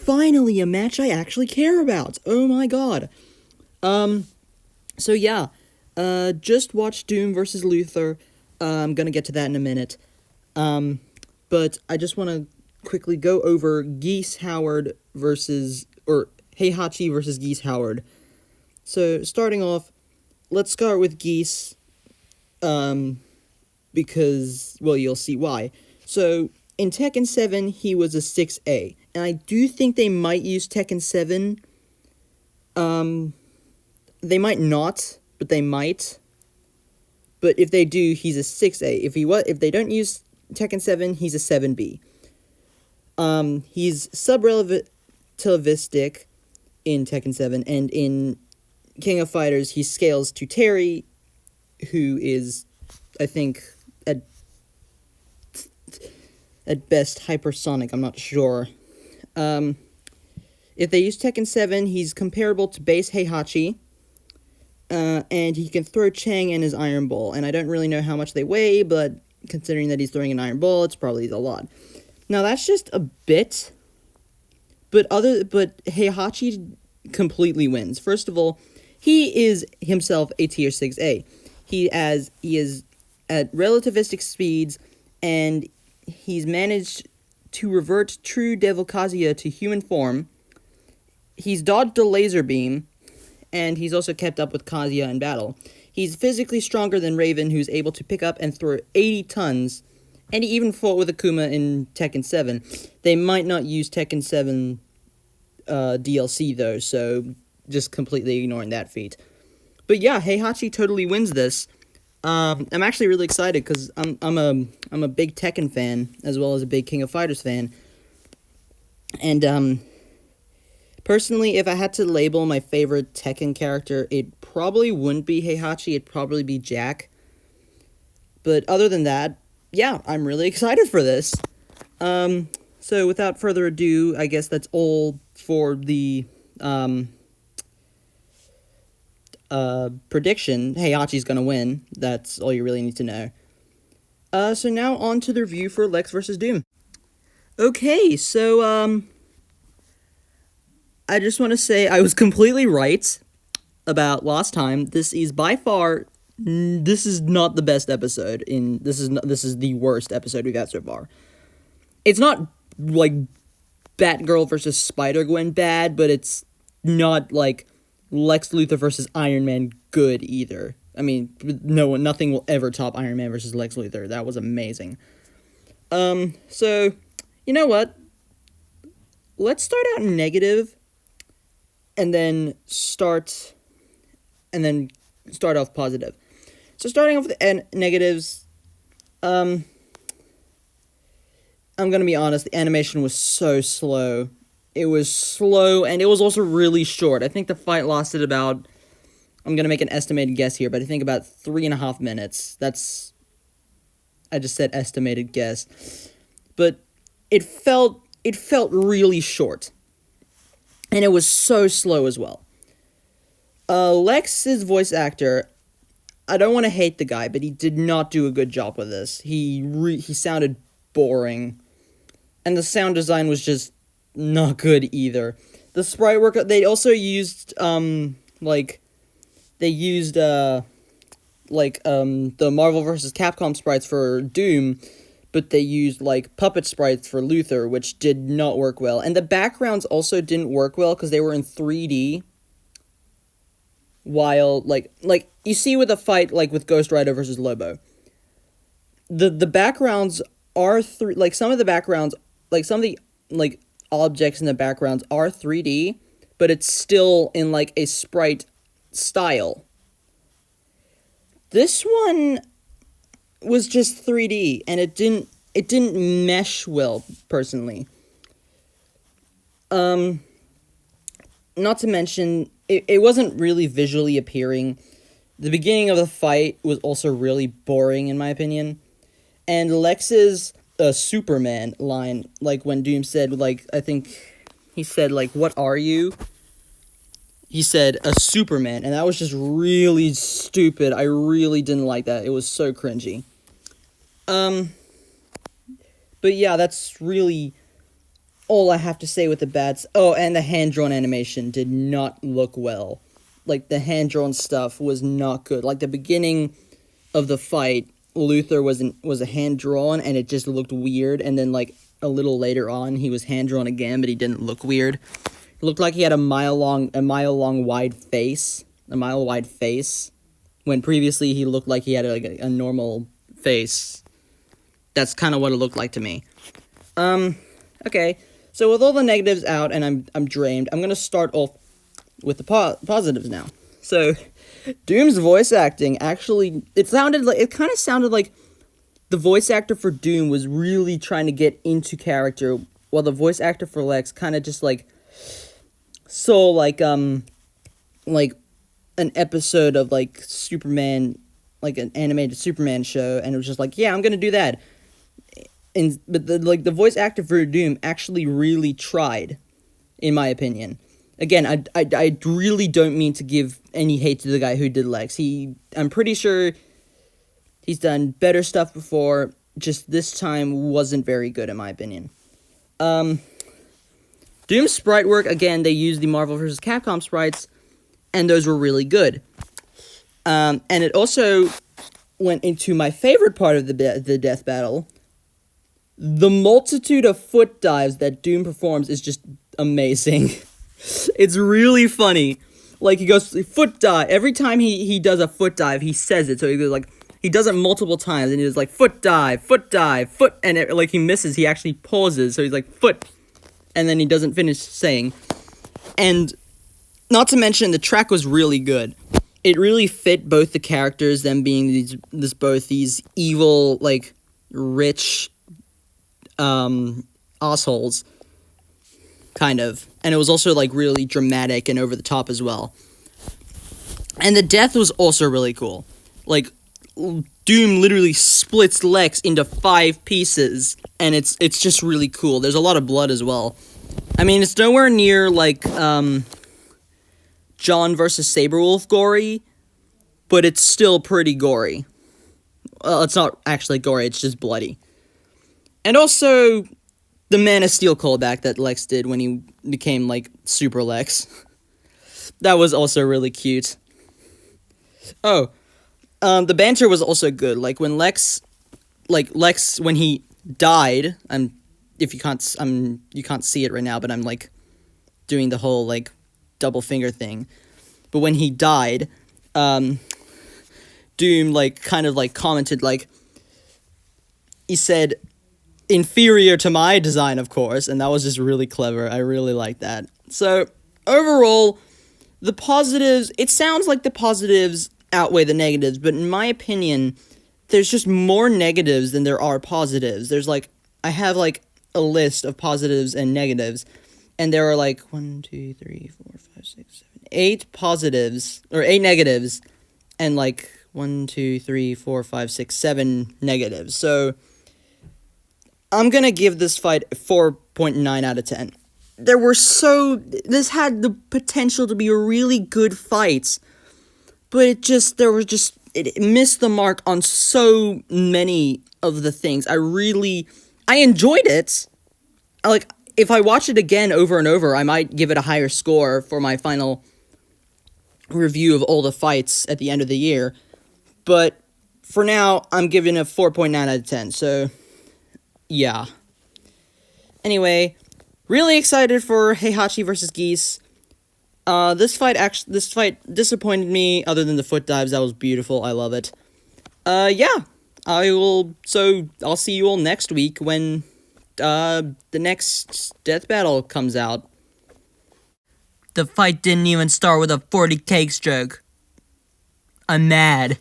finally a match I actually care about. Oh my god. So yeah, just watched Doom versus Luther. I'm gonna get to that in a minute. But I just want to quickly go over Geese Howard or Heihachi versus Geese Howard. So starting off, let's start with Geese, because, well, you'll see why. So in Tekken 7, he was a 6A, and I do think they might use Tekken 7. They might not, but they might. But if they do, he's a 6A. If they don't use Tekken 7, he's a 7B. He's sub-relativistic in Tekken 7, and in King of Fighters, he scales to Terry, who is, I think, at best hypersonic. I'm not sure. If they use Tekken 7, he's comparable to base Heihachi, and he can throw Chang and his Iron Ball, and I don't really know how much they weigh, but considering that he's throwing an Iron Ball, it's probably a lot. Now, that's just a bit, but Heihachi completely wins. First of all, he is himself a tier 6A. He is at relativistic speeds, and he's managed to revert true Devil Kazuya to human form. He's dodged a laser beam, and he's also kept up with Kazuya in battle. He's physically stronger than Raven, who's able to pick up and throw 80 tons, and he even fought with Akuma in Tekken 7. They might not use Tekken 7 DLC, though, so just completely ignoring that feat. But yeah, Heihachi totally wins this. I'm actually really excited because I'm a big Tekken fan as well as a big King of Fighters fan. And personally, if I had to label my favorite Tekken character, it probably wouldn't be Heihachi, it'd probably be Jack. But other than that, yeah, I'm really excited for this. So without further ado, I guess that's all for the prediction. Heihachi's gonna win. That's all you really need to know. So now on to the review for Lex vs. Doom. Okay, so I just want to say I was completely right about last time. This is by far, this is not the best episode. This is the worst episode we've had so far. It's not like Batgirl versus Spider-Gwen bad, but it's not like Lex Luthor versus Iron Man good either. I mean, nothing will ever top Iron Man versus Lex Luthor. That was amazing. So, you know what? Let's start out negative, and then start off positive. So starting off with the negatives, I'm gonna be honest, the animation was so slow. It was slow, and it was also really short. I think the fight lasted about, I'm gonna make an estimated guess here, but I think about 3.5 minutes. I just said estimated guess. But it felt really short. And it was so slow as well. Lex's voice actor, I don't want to hate the guy, but he did not do a good job with this. He sounded boring. And the sound design was just not good either. The sprite work, they also used, the Marvel vs. Capcom sprites for Doom, but they used, puppet sprites for Luthor, which did not work well. And the backgrounds also didn't work well, because they were in 3D, while, you see with a fight, with Ghost Rider versus Lobo. The backgrounds are, some of the objects in the backgrounds are 3D, but it's still in, a sprite style. This one was just 3D, and it didn't mesh well, personally. Not to mention, it wasn't really visually appearing. The beginning of the fight was also really boring, in my opinion. And Lex's Superman line, when Doom said, I think he said, what are you? He said, a Superman, and that was just really stupid. I really didn't like that. It was so cringy. But yeah, that's really all I have to say with the bats. Oh, and the hand-drawn animation did not look well. Like, the hand-drawn stuff was not good. Like, the beginning of the fight, Luther was a hand-drawn, and it just looked weird. And then, like, a little later on, he was hand-drawn again, but he didn't look weird. It looked like he had a mile-long wide face. A mile-wide face. When previously he looked like he had, like, a normal face. That's kind of what it looked like to me. Okay. So with all the negatives out, and I'm drained, I'm gonna start off with the positives now. So, Doom's voice acting actually, it kind of sounded like the voice actor for Doom was really trying to get into character, while the voice actor for Lex kind of just like like an episode of like Superman, like an animated Superman show, and it was just like, yeah, I'm gonna do that. But the voice actor for Doom actually really tried, in my opinion. Again, I really don't mean to give any hate to the guy who did Lex. I'm pretty sure he's done better stuff before, just this time wasn't very good, in my opinion. Doom's sprite work, again, they used the Marvel vs. Capcom sprites, and those were really good. And it also went into my favorite part of the death battle. The multitude of foot dives that Doom performs is just amazing. It's really funny. Like, he goes, foot dive. Every time he does a foot dive, he says it. So he goes, like, he does it multiple times, and he does, like, foot dive, foot, and like, he misses. He actually pauses, so he's like, foot, and then he doesn't finish saying. And not to mention, the track was really good. It really fit both the characters, them being both these evil, like, rich, assholes, kind of. And it was also, like, really dramatic and over the top as well. And the death was also really cool. Like, Doom literally splits Lex into 5 pieces, and it's just really cool. There's a lot of blood as well. I mean, it's nowhere near, like, John versus Saberwolf gory, but it's still pretty gory. Well, it's not actually gory, it's just bloody. And also, the Man of Steel callback that Lex did when he became, like, Super Lex. That was also really cute. Oh, the banter was also good. Like, when Lex, when he died, you can't see it right now, but I'm, like, doing the whole, like, double finger thing. But when he died, Doom, like, kind of, like, commented, like, he said, inferior to my design, of course, and that was just really clever. I really like that. So, overall, the positives, it sounds like the positives outweigh the negatives, but in my opinion, there's just more negatives than there are positives. There's, like, I have, like, a list of positives and negatives, and there are, like, 8 positives, or 8 negatives, and, like, 7 negatives. So, I'm gonna give this fight 4.9 out of 10. This had the potential to be a really good fight, but it missed the mark on so many of the things. I enjoyed it. Like, if I watch it again over and over, I might give it a higher score for my final review of all the fights at the end of the year. But for now, I'm giving it 4.9 out of 10, so yeah. Anyway, really excited for Heihachi versus Geese. This fight disappointed me, other than the foot dives. That was beautiful. I love it. Yeah. I'll see you all next week when, the next death battle comes out. The fight didn't even start with a 40 cake stroke. I'm mad.